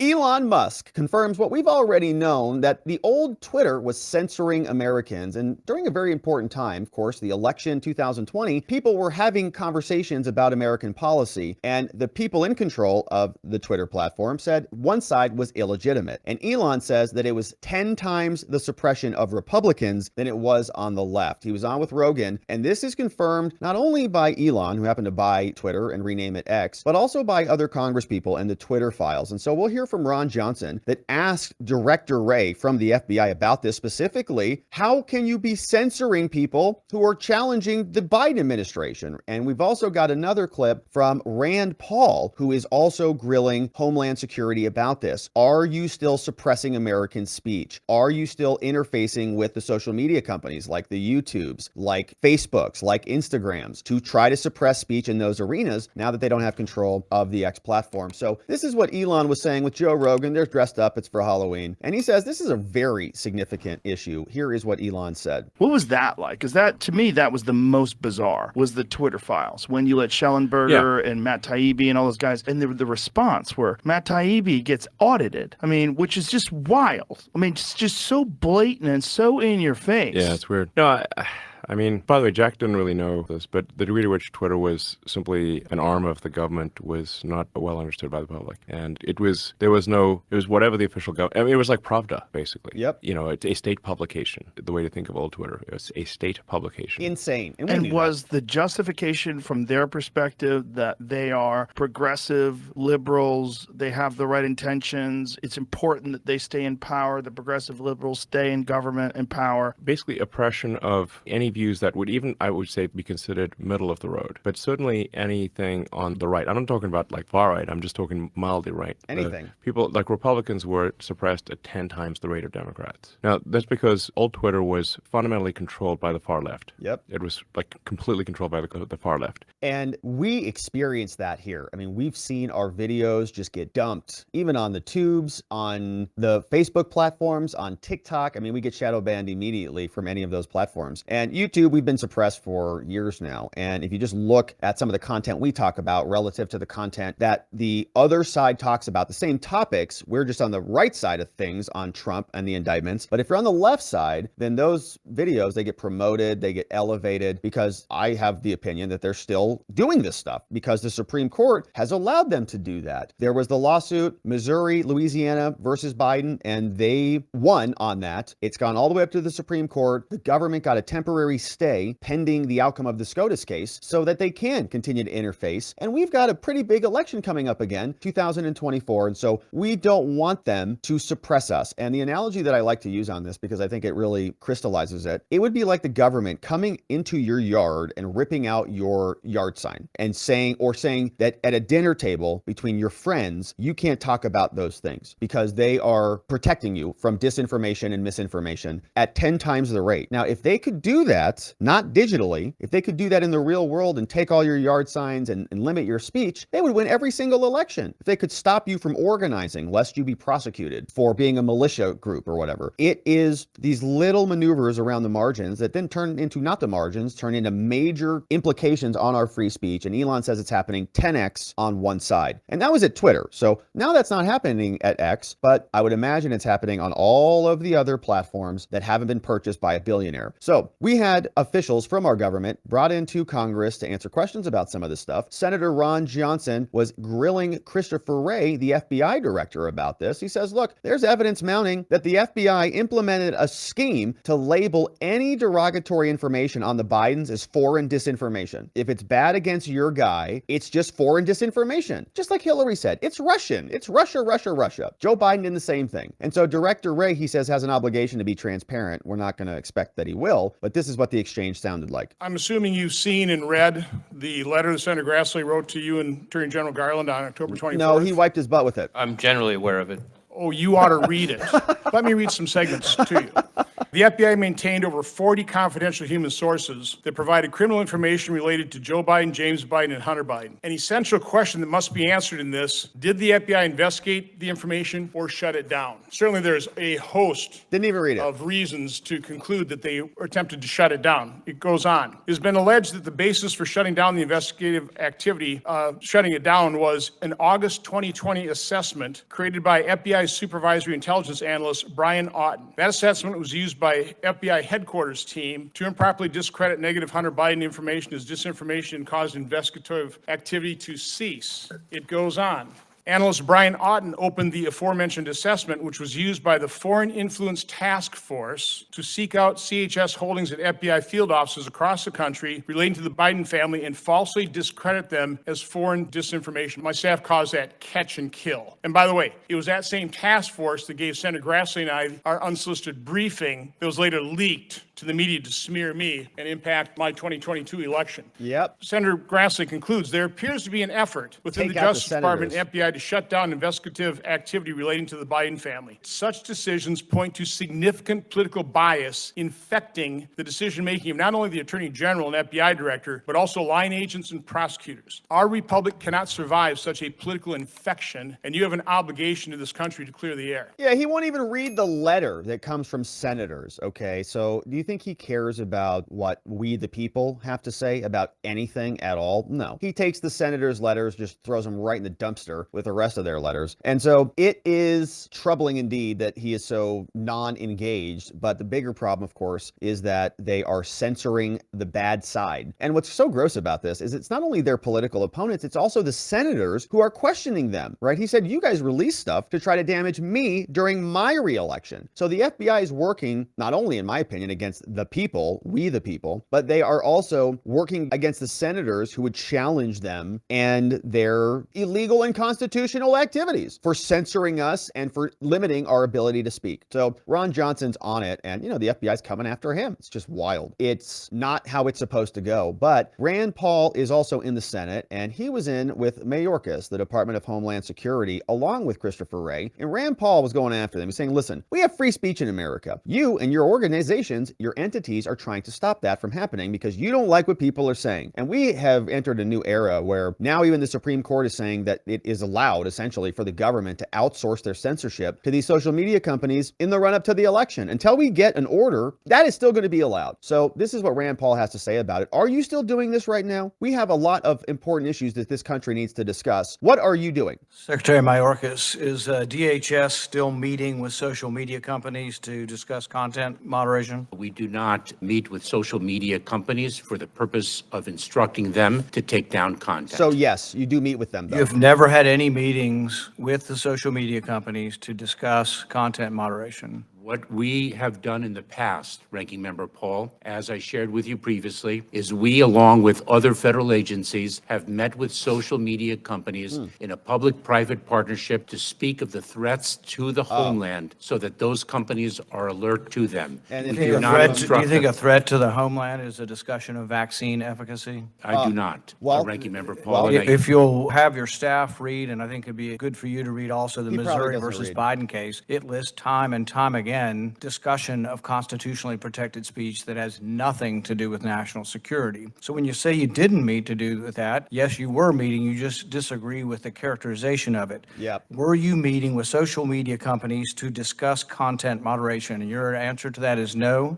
Elon Musk confirms what we've already known, that the old Twitter was censoring Americans. And during a very important time, of course, the election 2020, people were having conversations about American policy. And the people in control of the Twitter platform said one side was illegitimate. And Elon says that it was 10 times the suppression of Republicans than it was on the left. He was on with Rogan. And this is confirmed not only by Elon, who happened to buy Twitter and rename it X, but also by other congresspeople and the Twitter files. And so we'll hear from Ron Johnson that asked Director Wray from the FBI about this specifically. How can you be censoring people who are challenging the Biden administration? And we've also got another clip from Rand Paul, who is also grilling Homeland Security about this. Are you still suppressing American speech? Are you still interfacing with the social media companies like the YouTubes, like Facebooks, like Instagrams to try to suppress speech in those arenas now that they don't have control of the X platform? So this is what Elon was saying with Joe Rogan. They're dressed up. It's for Halloween. And he says this is a very significant issue. Here is what Elon said. What was that like? Because that, to me, that was the most bizarre, was the Twitter files. When you let Schellenberger and Matt Taibbi and all those guys, and the response where Matt Taibbi gets audited. I mean, which is just wild. I mean, it's just so blatant and so in your face. Yeah, it's weird. No, I mean, by the way, Jack didn't really know this, but the degree to which Twitter was simply an arm of the government was not well understood by the public. And it was whatever the official government, I mean, it was like Pravda, basically. Yep. You know, it's a state publication, the way to think of old Twitter. It was a state publication. Insane. And was the justification from their perspective that they are progressive liberals, they have the right intentions, it's important that they stay in power, the progressive liberals stay in government and power? Basically, oppression of any views that would even, I would say, be considered middle of the road, but certainly anything on the right. I'm not talking about like far right. I'm just talking mildly right. Anything. People like Republicans were suppressed at 10 times the rate of Democrats. Now, that's because old Twitter was fundamentally controlled by the far left. Yep. It was like completely controlled by the far left. And we experienced that here. I mean, we've seen our videos just get dumped, even on the tubes, on the Facebook platforms, on TikTok. I mean, we get shadow banned immediately from any of those platforms. And YouTube, we've been suppressed for years now. And if you just look at some of the content we talk about relative to the content that the other side talks about, the same topics, we're just on the right side of things on Trump and the indictments. But if you're on the left side, then those videos, they get promoted, they get elevated, because I have the opinion that they're still doing this stuff because the Supreme Court has allowed them to do that. There was the lawsuit, Missouri, Louisiana versus Biden, and they won on that. It's gone all the way up to the Supreme Court. The government got a temporary stay pending the outcome of the SCOTUS case so that they can continue to interface. And we've got a pretty big election coming up again, 2024. And so we don't want them to suppress us. And the analogy that I like to use on this, because I think it really crystallizes it, it would be like the government coming into your yard and ripping out your yard sign and saying that at a dinner table between your friends, you can't talk about those things because they are protecting you from disinformation and misinformation at 10 times the rate. Now, if they could do that, not digitally, if they could do that in the real world and take all your yard signs and limit your speech, they would win every single election. If they could stop you from organizing lest you be prosecuted for being a militia group or whatever. It is these little maneuvers around the margins that then turn into not the margins, turn into major implications on our free speech. And Elon says it's happening 10x on one side. And that was at Twitter. So now that's not happening at X, but I would imagine it's happening on all of the other platforms that haven't been purchased by a billionaire. So we had officials from our government brought into Congress to answer questions about some of this stuff. Senator Ron Johnson was grilling Christopher Wray, the FBI director, about this. He says, look, there's evidence mounting that the FBI implemented a scheme to label any derogatory information on the Bidens as foreign disinformation. If it's bad against your guy, it's just foreign disinformation. Just like Hillary said, it's Russian. It's Russia, Russia, Russia. Joe Biden did the same thing. And so Director Wray, he says, has an obligation to be transparent. We're not going to expect that he will, but this is what the exchange sounded like. I'm assuming you've seen and read the letter that Senator Grassley wrote to you and Attorney General Garland on October 24th. No, he wiped his butt with it. I'm generally aware of it. Oh, you ought to read it. Let me read some segments to you. The FBI maintained over 40 confidential human sources that provided criminal information related to Joe Biden, James Biden, and Hunter Biden. An essential question that must be answered in this: did the FBI investigate the information or shut it down? Certainly there's a host Didn't even read it. of reasons to conclude that they attempted to shut it down. It goes on. It has been alleged that the basis for shutting down the investigative activity, shutting it down, was an August 2020 assessment created by FBI Supervisory Intelligence Analyst Brian Auten. That assessment was used by FBI headquarters team to improperly discredit negative Hunter Biden information as disinformation and caused investigative activity to cease. It goes on. Analyst Brian Auten opened the aforementioned assessment, which was used by the Foreign Influence Task Force to seek out CHS holdings at FBI field offices across the country relating to the Biden family and falsely discredit them as foreign disinformation. My staff calls that catch and kill. And by the way, it was that same task force that gave Senator Grassley and I our unsolicited briefing that was later leaked to the media to smear me and impact my 2022 election. Yep. Senator Grassley concludes, there appears to be an effort within Take the out the Justice Department and senators. FBI to shut down investigative activity relating to the Biden family. Such decisions point to significant political bias infecting the decision-making of not only the Attorney General and FBI Director, but also line agents and prosecutors. Our republic cannot survive such a political infection, and you have an obligation to this country to clear the air. Yeah, he won't even read the letter that comes from senators, okay? So do you think he cares about what we the people have to say about anything at all? No. He takes the senators' letters, just throws them right in the dumpster with the rest of their letters. And so it is troubling indeed that he is so non-engaged, but the bigger problem, of course, is that they are censoring the bad side. And what's so gross about this is it's not only their political opponents, it's also the senators who are questioning them, right? He said, you guys released stuff to try to damage me during my re-election. So the FBI is working, not only in my opinion, against the people, we the people, but they are also working against the senators who would challenge them and their illegal and constitutional activities for censoring us and for limiting our ability to speak. So Ron Johnson's on it, and you know, the FBI's coming after him. It's just wild. It's not how it's supposed to go. But Rand Paul is also in the Senate, and he was in with Mayorkas, the Department of Homeland Security, along with Christopher Wray. And Rand Paul was going after them. He's saying, listen, we have free speech in America. You and your organizations, your entities are trying to stop that from happening because you don't like what people are saying. And we have entered a new era where now even the Supreme Court is saying that it is allowed essentially for the government to outsource their censorship to these social media companies in the run-up to the election. Until we get an order, that is still going to be allowed. So this is what Rand Paul has to say about it. Are you still doing this right now? We have a lot of important issues that this country needs to discuss. What are you doing? Secretary Mayorkas, is DHS still meeting with social media companies to discuss content moderation? We do not meet with social media companies for the purpose of instructing them to take down content. So yes, you do meet with them, though. You've never had any meetings with the social media companies to discuss content moderation? What we have done in the past, Ranking Member Paul, as I shared with you previously, is we, along with other federal agencies, have met with social media companies in a public-private partnership to speak of the threats to the homeland so that those companies are alert to them. And We if do you're not Do instruct you think a them. threat to the homeland is a discussion of vaccine efficacy? I do not, well, Ranking Member well, Paul. and I- If you'll have your staff read, and I think it'd be good for you to read also the He probably Missouri doesn't versus read. Biden case, it lists time and time again discussion of constitutionally protected speech that has nothing to do with national security. So when you say you didn't meet to do with that, yes, you were meeting, you just disagree with the characterization of it. Yep. Were you meeting with social media companies to discuss content moderation? And your answer to that is no?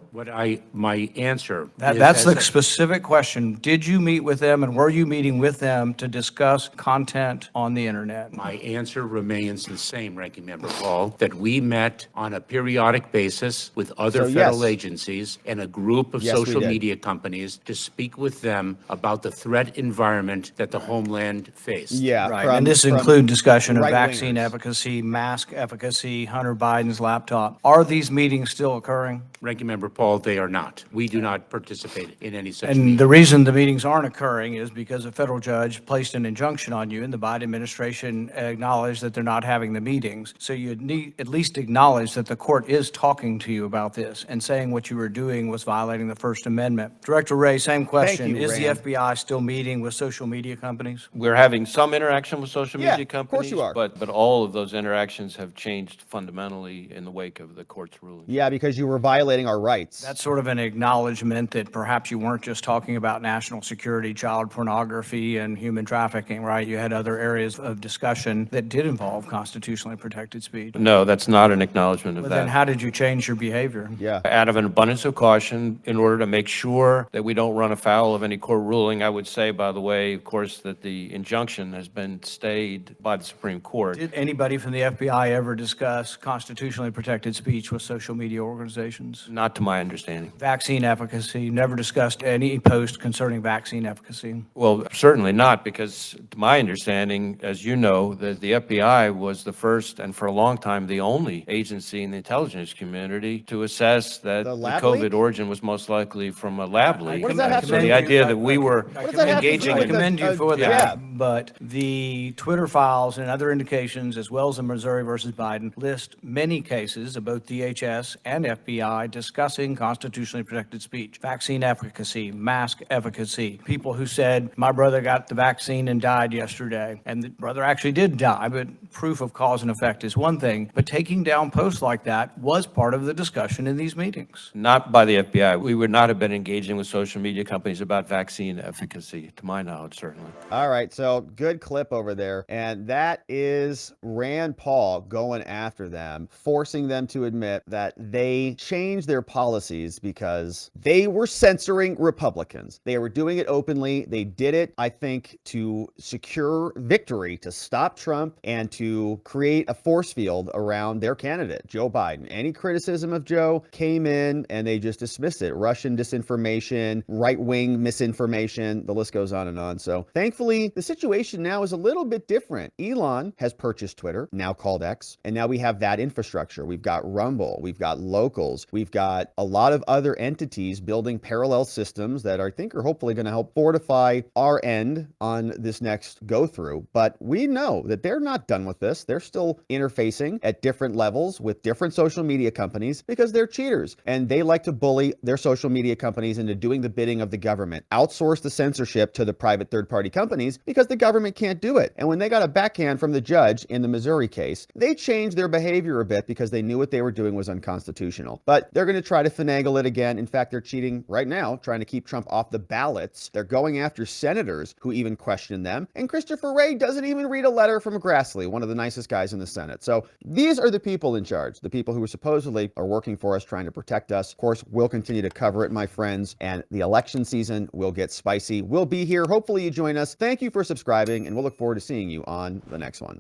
My answer is, That's as the I- specific question. Did you meet with them, and were you meeting with them to discuss content on the internet? My answer remains the same, Ranking Member Paul, that we met on a periodic basis with other So, federal yes. agencies and a group of Yes, we social did. media companies to speak with them about the threat environment that the homeland faced. Yeah. Right, from- and this from include discussion of right-wingers. vaccine efficacy, mask efficacy, Hunter Biden's laptop. Are these meetings still occurring? Ranking Member Paul, they are not. We do not participate in any such And meeting. the reason the meetings aren't occurring is because a federal judge placed an injunction on you, and the Biden administration acknowledged that they're not having the meetings. So you need at least acknowledge that the court is talking to you about this and saying what you were doing was violating the First Amendment. Director Wray, same question. you, Is the Rand. FBI still meeting with social media companies? We're having some interaction with social Yeah, media of course companies, you are. but all of those interactions have changed fundamentally in the wake of the court's ruling. Yeah, because you were violating our rights. That's sort of an acknowledgement that perhaps you weren't just talking about national security, child pornography, and human trafficking, right? You had other areas of discussion that did involve constitutionally protected speech. No, that's not an acknowledgement of Well, that. then how did you change your behavior? Yeah. Out of an abundance of caution, in order to make sure that we don't run afoul of any court ruling, I would say, by the way, of course, that the injunction has been stayed by the Supreme Court. Did anybody from the FBI ever discuss constitutionally protected speech with social media organizations? Not to my understanding. Vaccine efficacy, never discussed any post concerning vaccine efficacy. Well, certainly not, because to my understanding, as you know, that the FBI was the first and for a long time the only agency in the intelligence community to assess that The the lab COVID leak? origin was most likely from a lab leak. What does that have to So do the with- idea that we were What does that have to do engaging I with in commend you for yeah. that, but the Twitter files and other indications, as well as the Missouri versus Biden, list many cases of both DHS and FBI discussing constitutionally protected speech, vaccine efficacy, mask efficacy, people who said, my brother got the vaccine and died yesterday, and the brother actually did die, but proof of cause and effect is one thing, but taking down posts like that was part of the discussion in these meetings. Not by the FBI. We would not have been engaging with social media companies about vaccine efficacy, to my knowledge, certainly. All right, so good clip over there. And that is Rand Paul going after them, forcing them to admit that they changed their policies because they were censoring Republicans. They were doing it openly. They did it, I think, to secure victory, to stop Trump and to create a force field around their candidate, Joe Biden. Any criticism of Joe came in and they just dismissed it. Russian disinformation, right-wing misinformation, the list goes on and on. So thankfully, the situation now is a little bit different. Elon has purchased Twitter, now called X, and now we have that infrastructure. We've got Rumble, we've got Locals, we've got a lot of other entities building parallel systems that I think are hopefully going to help fortify our end on this next go through. But we know that they're not done with this. They're still interfacing at different levels with different social media companies because they're cheaters and they like to bully their social media companies into doing the bidding of the government, outsource the censorship to the private third-party companies because the government can't do it. And when they got a backhand from the judge in the Missouri case, they changed their behavior a bit because they knew what they were doing was unconstitutional. But they're going to try to finagle it again. In fact, they're cheating right now, trying to keep Trump off the ballots. They're going after senators who even question them. And Christopher Wray doesn't even read a letter from Grassley, one of the nicest guys in the Senate. So these are the people in charge, the people who supposedly are working for us, trying to protect us. Of course, we'll continue to cover it, my friends, and the election season will get spicy. We'll be here. Hopefully you join us. Thank you for subscribing, and we'll look forward to seeing you on the next one.